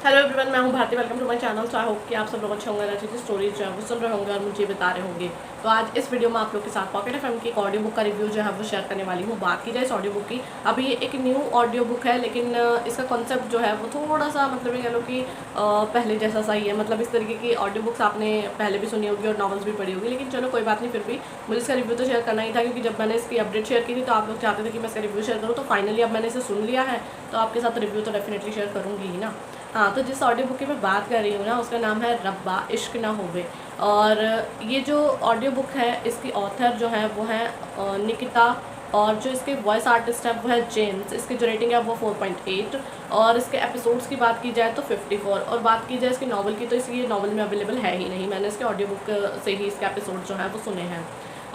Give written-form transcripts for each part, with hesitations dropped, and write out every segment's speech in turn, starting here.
Hello everyone, मैं हूं Bharti. Welcome to my channel. So I hope कि आप सब लोग अच्छे होंगे, अच्छी अच्छी स्टोरीज जो है वो सुन रहे होंगे और मुझे बता रहे होंगे। तो आज इस वीडियो में आप लोग के साथ पॉकेट एफएम की एक ऑडियो बुक का रिव्यू जो है वो शेयर करने वाली हूँ। बात की जाए इस ऑडियो बुक की, अभी ये एक न्यू ऑडियो बुक है, लेकिन इसका कॉन्सेप्ट जो है वो थोड़ा सा मतलब ये कह लो कि पहले जैसा सही है। मतलब इस तरीके की ऑडियो बुक्स आपने पहले भी सुनी होगी और नॉवल्स भी पढ़ी होगी, लेकिन चलो कोई बात नहीं, फिर भी मुझे इसका रिव्यू तो शेयर करना ही था, क्योंकि जब मैंने इसकी अपडेट शेयर की थी तो आप लोग चाहते थे कि मैं इसका रिव्यू शेयर करूँ। तो फाइनली अब मैंने इसे सुन लिया है, तो आपके साथ रिव्यू तो डेफिनेटली शेयर करूँगी ही ना। हाँ, तो जिस ऑडियो बुक की मैं बात कर रही हूँ ना, उसका नाम है रब्बा इश्क ना होवे। और ये जो ऑडियो बुक है, इसकी ऑथर जो है वो है निकिता, और जो इसके वॉइस आर्टिस्ट है वो है जेम्स। इसकी जो रेटिंग है वो 4.8, और इसके एपिसोड्स की बात की जाए तो 54, और बात की जाए इसकी नॉवल की तो इसकी नॉवल में अवेलेबल है ही नहीं। मैंने इसके ऑडियो बुक से ही इसके एपिसोड जो है वो सुने हैं।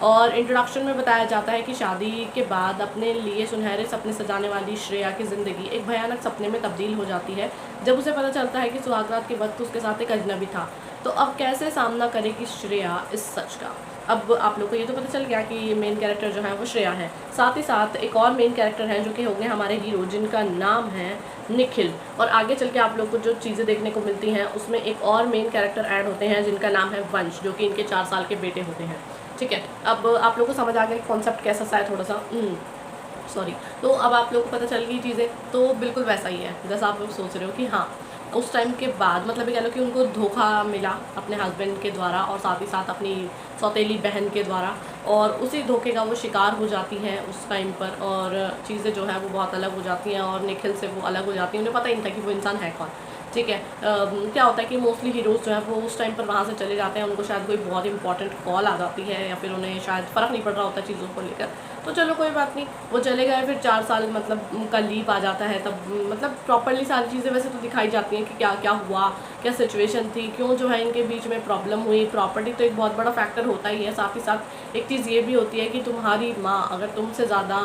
और इंट्रोडक्शन में बताया जाता है कि शादी के बाद अपने लिए सुनहरे सपने सजाने वाली श्रेया की ज़िंदगी एक भयानक सपने में तब्दील हो जाती है, जब उसे पता चलता है कि सुहागरात के वक्त उसके साथ एक अजनबी था। तो अब कैसे सामना करेगी श्रेया इस सच का। अब आप लोग को ये तो पता चल गया कि मेन कैरेक्टर जो है वो श्रेया है। साथ ही साथ एक और मेन कैरेक्टर हैं जो कि होंगे हमारे हीरो, जिनका नाम है निखिल। और आगे चल के आप लोग को जो चीज़ें देखने को मिलती हैं उसमें एक और मेन कैरेक्टर ऐड होते हैं, जिनका नाम है वंश, जो कि इनके 4 साल के बेटे होते हैं। ठीक है, अब आप लोग को समझ आ गया कि कॉन्सेप्ट कैसा सा है, थोड़ा सा सॉरी। तो अब आप लोग को पता चल गई चीज़ें, तो बिल्कुल वैसा ही है जैसा आप लोग सोच रहे हो कि हाँ, उस टाइम के बाद मतलब ये कह लो कि उनको धोखा मिला अपने हस्बैंड के द्वारा, और साथ ही साथ अपनी सौतेली बहन के द्वारा, और उसी धोखे का वो शिकार हो जाती हैं उस टाइम पर। और चीज़ें जो है वो बहुत अलग हो जाती हैं, और निखिल से वो अलग हो जाती हैं। उन्हें पता ही नहीं था कि वो इंसान है कौन। ठीक है, क्या होता है कि मोस्टली हीरोज़ जो है वो उस टाइम पर वहाँ से चले जाते हैं, उनको शायद कोई बहुत इंपॉर्टेंट कॉल आ जाती है, या फिर उन्हें शायद फ़र्क नहीं पड़ रहा होता चीज़ों को लेकर। तो चलो कोई बात नहीं, वो चले गए। फिर 4 साल मतलब का लीप आ जाता है, तब मतलब प्रॉपरली सारी चीज़ें वैसे तो दिखाई जाती हैं कि क्या क्या हुआ, क्या सिचुएशन थी, क्यों जो है इनके बीच में प्रॉब्लम हुई। प्रॉपर्टी तो एक बहुत बड़ा फैक्टर होता ही है। साथ ही साथ एक चीज़ ये भी होती है कि तुम्हारी माँ अगर तुमसे ज़्यादा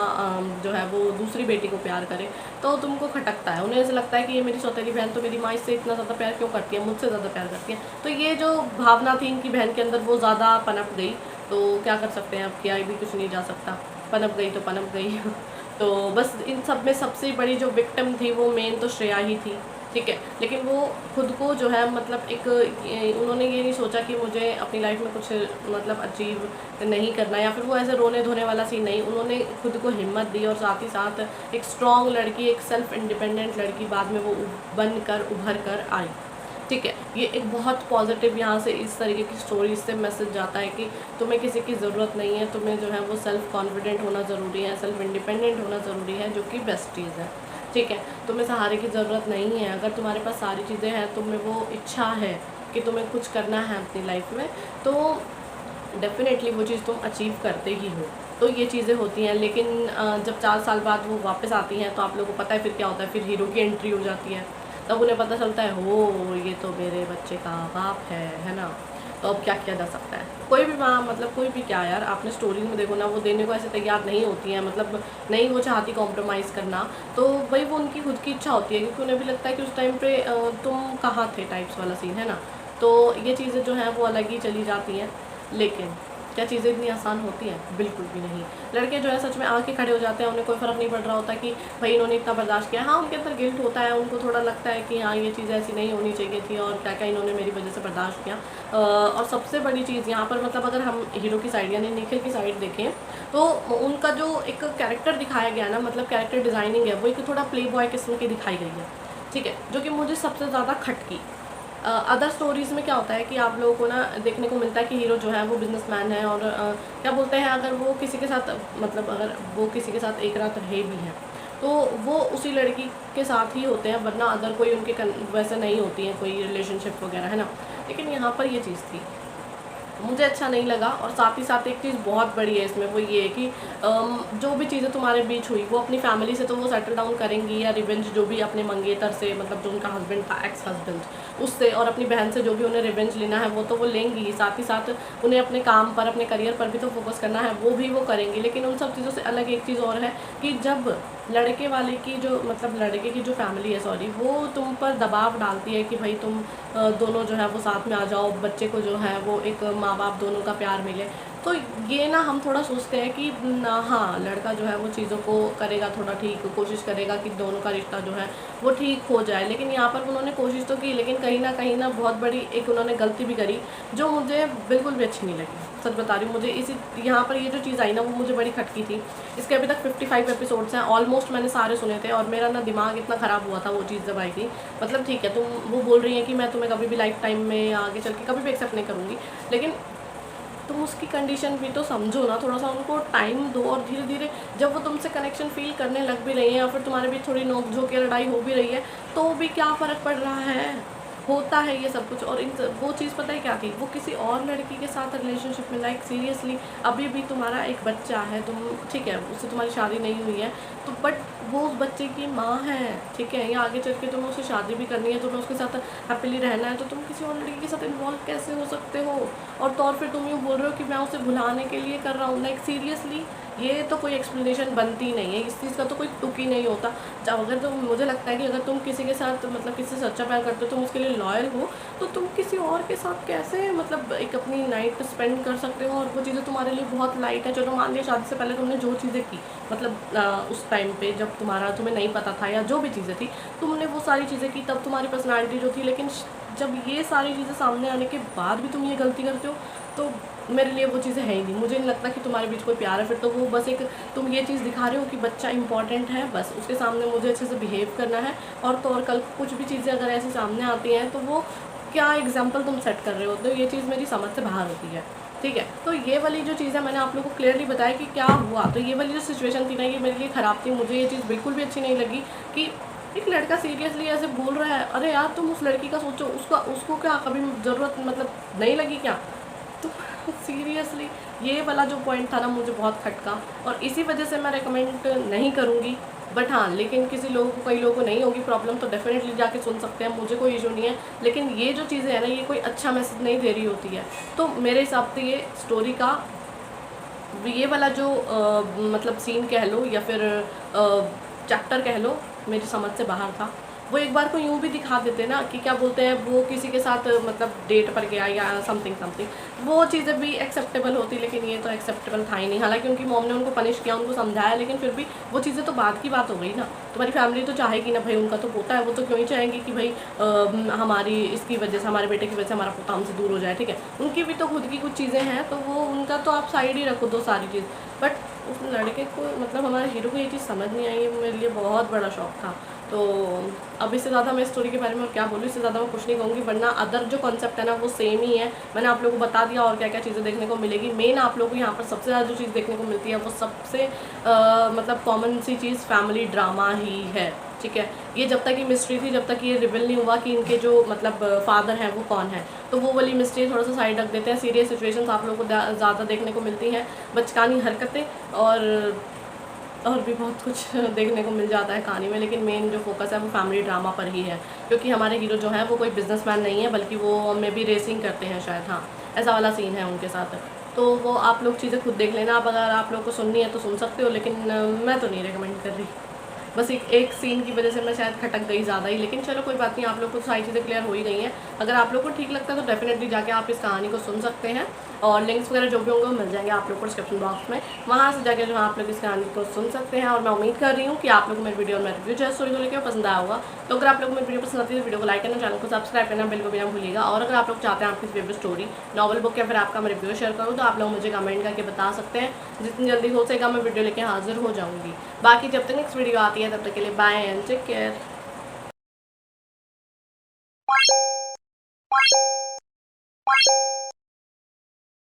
जो है वो दूसरी बेटी को प्यार करे तो तुमको खटकता है। उन्हें ऐसा लगता है कि ये मेरी सौतेली बहन तो मेरी माँ इससे इतना ज़्यादा प्यार क्यों करती है, मुझसे ज़्यादा प्यार करती है। तो ये जो भावना थी इनकी बहन के अंदर वो ज़्यादा पनप गई। तो क्या कर सकते हैं, अब किया भी कुछ नहीं जा सकता, पनप गई तो पनप गई तो बस इन सब में सबसे बड़ी जो विक्टिम थी वो मेन तो श्रेया ही थी। ठीक है, लेकिन वो खुद को जो है मतलब एक उन्होंने ये नहीं सोचा कि मुझे अपनी लाइफ में कुछ मतलब अचीव नहीं करना, या फिर वो ऐसे रोने धोने वाला सीन नहीं। उन्होंने खुद को हिम्मत दी, और साथ ही साथ एक स्ट्रॉन्ग लड़की, एक सेल्फ इंडिपेंडेंट लड़की बाद में वो बन कर उभर कर आई। ठीक है, ये एक बहुत पॉजिटिव यहाँ से इस तरीके की स्टोरी से मैसेज जाता है कि तुम्हें किसी की ज़रूरत नहीं है, तुम्हें जो है वो सेल्फ कॉन्फिडेंट होना ज़रूरी है, सेल्फ इंडिपेंडेंट होना ज़रूरी है, जो कि बेस्ट चीज़ है। ठीक है, तुम्हें सहारे की ज़रूरत नहीं है। अगर तुम्हारे पास सारी चीज़ें हैं, तुम्हें वो इच्छा है कि तुम्हें कुछ करना है अपनी लाइफ में, तो डेफिनेटली वो चीज़ तुम अचीव करते ही हो। तो ये चीज़ें होती हैं। लेकिन जब 4 साल बाद वो वापस आती हैं तो आप लोगों को पता है फिर क्या होता है, फिर हीरो की एंट्री हो जाती है। तब उन्हें पता चलता है हो ये तो मेरे बच्चे का बाप है ना। तो अब क्या किया जा सकता है। कोई भी माँ मतलब कोई भी क्या यार, आपने स्टोरी में देखो ना, वो देने को ऐसे तैयार नहीं होती हैं, मतलब नहीं वो चाहती कॉम्प्रोमाइज़ करना। तो वही वो उनकी खुद की इच्छा होती है, क्योंकि उन्हें भी लगता है कि उस टाइम पे तुम कहाँ थे टाइप्स वाला सीन है ना। तो ये चीज़ें जो हैं वो अलग ही चली जाती हैं। लेकिन क्या चीज़ें इतनी आसान होती हैं? बिल्कुल भी नहीं। लड़के जो है सच में आके खड़े हो जाते हैं, उन्हें कोई फ़र्क नहीं पड़ रहा होता कि भाई इन्होंने इतना बर्दाश्त किया। हाँ, उनके अंदर गिल्ट होता है, उनको थोड़ा लगता है कि हाँ ये चीज़ ऐसी नहीं होनी चाहिए थी, और क्या क्या इन्होंने मेरी वजह से बर्दाश्त किया। और सबसे बड़ी चीज़ यहाँ पर मतलब अगर हम हीरो की साइड यानी निखिल की साइड देखें, तो उनका जो एक कैरेक्टर दिखाया गया ना, मतलब कैरेक्टर डिज़ाइनिंग है वो एक थोड़ा प्ले बॉय किस्म की दिखाई गई है। ठीक है, जो कि मुझे सबसे ज़्यादा खटकी। अदर स्टोरीज़ में क्या होता है कि आप लोगों को ना देखने को मिलता है कि हीरो जो है वो बिजनेसमैन है, और क्या बोलते हैं, अगर वो किसी के साथ मतलब अगर वो किसी के साथ एक रात रहे भी हैं तो वो उसी लड़की के साथ ही होते हैं, वरना अदर कोई उनके वैसे नहीं होती हैं कोई रिलेशनशिप वगैरह, है ना। लेकिन यहाँ पर ये चीज़ थी, मुझे अच्छा नहीं लगा। और साथ ही साथ एक चीज़ बहुत बड़ी है इसमें, वो ये है कि जो भी चीज़ें तुम्हारे बीच हुई वो अपनी फैमिली से तो वो सेटल डाउन करेंगी, या रिवेंज जो भी अपने मंगेतर से, मतलब जो उनका हस्बैंड था, एक्स हस्बैंड, उससे, और अपनी बहन से जो भी उन्हें रिवेंज लेना है वो तो वो लेंगी। साथ ही साथ उन्हें अपने काम पर, अपने करियर पर भी तो फोकस करना है, वो भी वो करेंगी। लेकिन उन सब चीज़ों से अलग एक चीज़ और है कि जब लड़के वाले की जो मतलब लड़के की जो फैमिली है, सॉरी, वो तुम पर दबाव डालती है कि भाई तुम दोनों जो है वो साथ में आ जाओ, बच्चे को जो है वो एक माँ बाप दोनों का प्यार मिले, तो ये ना हम थोड़ा सोचते हैं कि हाँ लड़का जो है वो चीज़ों को करेगा, थोड़ा ठीक कोशिश करेगा कि दोनों का रिश्ता जो है वो ठीक हो जाए। लेकिन यहाँ पर उन्होंने कोशिश तो की, लेकिन कहीं ना बहुत बड़ी एक उन्होंने गलती भी करी जो मुझे बिल्कुल भी अच्छी नहीं लगी। सच बता रही हूँ, मुझे इसी यहाँ पर ये जो चीज़ आई ना वो मुझे बड़ी खटकी थी। इसके अभी तक 55 एपिसोड्स हैं ऑलमोस्ट, मैंने सारे सुने थे और मेरा ना दिमाग इतना ख़राब हुआ था वो चीज़ जब आई थी। मतलब ठीक है, तुम वो बोल रही हैं कि मैं तुम्हें कभी भी लाइफ टाइम में या आगे चल के कभी भी एक्सेप्ट नहीं करूँगी, लेकिन तुम उसकी कंडीशन भी तो समझो ना, थोड़ा सा उनको टाइम दो। और धीरे धीरे जब वो तुमसे कनेक्शन फील करने लग भी रही हैं या फिर तुम्हारे बीच थोड़ी नोक झोंक या लड़ाई हो भी रही है, तो भी क्या फ़र्क पड़ रहा है, होता है ये सब कुछ। और वो चीज़ पता है क्या थी, वो किसी और लड़की के साथ रिलेशनशिप में, लाइक सीरियसली अभी भी तुम्हारा एक बच्चा है, तुम ठीक है उससे तुम्हारी शादी नहीं हुई है तो, बट वो उस बच्चे की माँ है, ठीक है, या आगे चल के तुम्हें उससे शादी भी करनी है, तुम्हें उसके साथ हैप्पीली रहना है, तो तुम किसी और लड़की के साथ इन्वॉल्व कैसे हो सकते हो। और फिर तुम यूँ बोल रहे हो कि मैं उसे भुलाने के लिए कर रहा हूँ, लाइक सीरियसली ये तो कोई एक्सप्लेनेशन बनती नहीं है, इस चीज़ का तो कोई तुक ही नहीं होता। जब अगर तुम, मुझे लगता है कि अगर तुम किसी के साथ मतलब किसी से सच्चा प्यार करते हो, तुम उसके लिए लॉयल हो, तो तुम किसी और के साथ कैसे मतलब एक अपनी नाइट स्पेंड कर सकते हो। और वो चीज़ें तुम्हारे लिए बहुत लाइट है। चलो मान लिया शादी से पहले तुमने जो चीज़ें की, मतलब उस टाइम पे जब तुम्हें नहीं पता था या जो भी चीज़ें थी, तुमने वो सारी चीज़ें की, तब तुम्हारी पर्सनैलिटी जो थी। लेकिन जब ये सारी चीज़ें सामने आने के बाद भी तुम ये गलती करते हो, तो मेरे लिए वो चीज़ें है ही नहीं। मुझे नहीं लगता कि तुम्हारे बीच कोई प्यार है। फिर तो वो बस एक तुम ये चीज़ दिखा रहे हो कि बच्चा इंपॉर्टेंट है, बस उसके सामने मुझे अच्छे से बिहेव करना है। और तो और कल कुछ भी चीज़ें अगर ऐसी सामने आती हैं तो वो क्या एग्जाम्पल तुम सेट कर रहे हो, तो ये चीज़ मेरी समझ से बाहर होती है, ठीक है। तो ये वाली जो चीज़ है मैंने आप लोगों को क्लियरली बताया कि क्या हुआ। तो ये वाली जो सिचुएशन थी ना, ये मेरे लिए ख़राब थी। मुझे ये चीज़ बिल्कुल भी अच्छी नहीं लगी कि एक लड़का सीरियसली ऐसे बोल रहा है। अरे यार तुम उस लड़की का सोचो, उसको क्या कभी ज़रूरत मतलब नहीं लगी क्या? तो सीरियसली ये वाला जो पॉइंट था ना मुझे बहुत खटका, और इसी वजह से मैं रेकमेंड नहीं करूँगी। बट हाँ, लेकिन किसी लोगों को, कई लोगों को नहीं होगी प्रॉब्लम, तो डेफिनेटली जाके सुन सकते हैं, मुझे कोई इशू नहीं है। लेकिन ये जो चीज़ें हैं ना, ये कोई अच्छा मैसेज नहीं दे रही होती है। तो मेरे हिसाब से ये स्टोरी का ये वाला जो मतलब सीन कह लो या फिर चैप्टर कह लो, मेरी समझ से बाहर था। वो एक बार को यूँ भी दिखा देते ना कि क्या बोलते हैं, वो किसी के साथ मतलब डेट पर गया या समथिंग, वो चीज़ें भी एक्सेप्टेबल होती, लेकिन ये तो एक्सेप्टेबल था ही नहीं। हालांकि उनकी मॉम ने उनको पनिश किया, उनको समझाया, लेकिन फिर भी वो चीज़ें तो बाद की बात हो गई ना। तुम्हारी फैमिली तो चाहेगी ना भाई, उनका तो पोता है, वो तो क्यों ही चाहेंगी कि भाई हमारी इसकी वजह से, हमारे बेटे की वजह से हमारा पोता हमसे दूर हो जाए, ठीक है। उनकी भी तो खुद की कुछ चीज़ें हैं, तो वो उनका तो आप साइड ही रखो दो सारी चीज़। बट उस लड़के को, मतलब हमारे हीरो को ये चीज़ समझ नहीं आई, मेरे लिए बहुत बड़ा शौक था। तो अब इससे ज़्यादा मैं स्टोरी के बारे में और क्या बोलूँ, इससे ज़्यादा मैं कुछ नहीं कहूँगी, वरना अदर जो कॉन्सेप्ट है ना वो सेम ही है। मैंने आप लोगों को बता दिया और क्या क्या चीज़ें देखने को मिलेगी। मेन आप लोगों को यहाँ पर सबसे ज़्यादा जो चीज़ देखने को मिलती है वो सबसे मतलब कॉमन सी चीज़ फैमिली ड्रामा ही है, ठीक है। ये जब तक ये मिस्ट्री थी, जब तक ये रिवील नहीं हुआ कि इनके जो मतलब फादर हैं वो कौन है, तो वो वाली मिस्ट्री थोड़ा सा साइड रख देते हैं। सीरियस सिचुएशंस आप लोगों को ज़्यादा देखने को मिलती हैं, बचकानी हरकतें और भी बहुत कुछ देखने को मिल जाता है कहानी में। लेकिन मेन जो फोकस है वो फैमिली ड्रामा पर ही है, क्योंकि हमारे हीरो जो है वो कोई बिजनेसमैन नहीं है, बल्कि वो मे बी रेसिंग करते हैं शायद, हाँ ऐसा वाला सीन है उनके साथ। तो वो आप लोग चीज़ें खुद देख लेना। अब अगर आप लोग को सुननी है तो सुन सकते हो, लेकिन मैं तो नहीं रिकमेंड कर रही। बस एक सीन की वजह से मैं शायद खटक गई ज़्यादा ही, लेकिन चलो कोई बात नहीं, आप लोग को सारी चीज़ें क्लियर हो ही गई हैं। अगर आप लोग को ठीक लगता है तो डेफिनेटली जाके आप इस कहानी को सुन सकते हैं, और लिंक्स वगैरह जो भी होंगे वो मिल जाएंगे आप लोग को डिस्क्रिप्शन बॉक्स में, वहाँ से जाके जो आप लोग इस कहानी को सुन सकते हैं। और मैं उम्मीद कर रही हूँ कि आप लोग को मेरी वीडियो और मेरा रिव्यू जो है स्टोरी को लेकर पसंद आया होगा। तो अगर आप लोग मेरी वीडियो पसंद आती है तो वीडियो को लाइक करना, चैनल को सब्सक्राइब करना बिल्कुल भी ना भूलिएगा। और अगर आप लोग चाहते हैं आपकी फेवरेट स्टोरी, नॉवल, बुक या फिर आपका मैं रिव्यू शेयर करूँ, तो आप लोग मुझे कमेंट करके बता सकते हैं। जितनी जल्दी हो सकेगा मैं वीडियो लेके हाजिर हो जाऊँगी। बाकी जब तक नेक्स्ट वीडियो आती है तब तक के लिए बाय एंड टेक केयर।